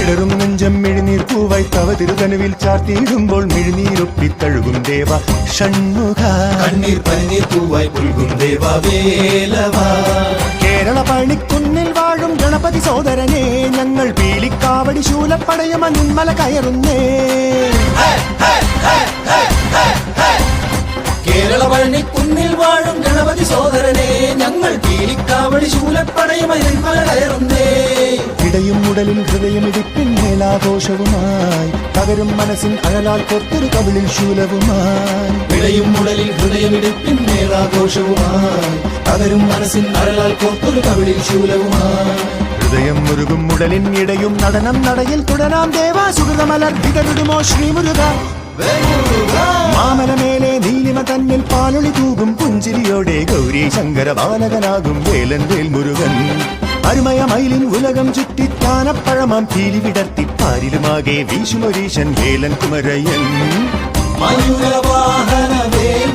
ഇടറും നെഞ്ചം മിഴിനീർ പൂവായി തവ തിരുതനുവിൽ ചാർത്തിയിടുമ്പോൾ മിഴിനീരൊപ്പിത്തഴുകും ദേവ ഷൺമുഖ. കണ്ണീർ പനിനീർ പൂവായി പുൽകും ദേവ വേലവ. കേരള പണിക്കുന്നിൽ വാഴും ഗണപതി സോദരനെ ഞങ്ങൾ പീലിക്കാവടി ശൂലപ്പടയ മൺമല കയറുന്നേ. കേരള പണിക്കുന്നിൽ വാഴും ഗണപതി സോദരനെ ഞങ്ങൾ പീലിക്കാവടി ശൂലപ്പടയ മൺമല കയറുന്നേ. ഇടയും ഉടലിൽ ഹൃദയമിടിപ്പിൻ മേലാഘോഷവുമായി പകരും മനസ്സിൻ അഴലാൽ കൊത്തൊരു കവിളിൽ ശൂലവുമായി. ഇടയും ഉടലിൽ ഹൃദയമിടിപ്പിൻ മേലാഘോഷവുമായി പകരും മനസ്സിൻ അഴലാൽ കൊത്തൊരു കവിളിൽ ശൂലവുമായി. ഹൃദയം മുരുകും ഉടലിൻ ഇടയും നടനം നടയിൽ തുടരാം ദേവാ സുഹൃതമലർ വിതറിടുമോ ശ്രീമുരുക. മാമലമേലെ നീലിമ തന്നിൽ പാലൊളി തൂകും പുഞ്ചിരിയോടെ ഗൗരി ശങ്കര ബാലകനാകും വേലൻ വേൽ മുരുകൻ. അരുമയ മയിലിൻ ഉലകം ചുറ്റിത്താനപ്പഴമാം തീലി വിടർത്തി പാരിലുമാകെ വീശുമൊരീശൻ വേലൻ കുമരയൻ. മയൂരവാഹന വേൽ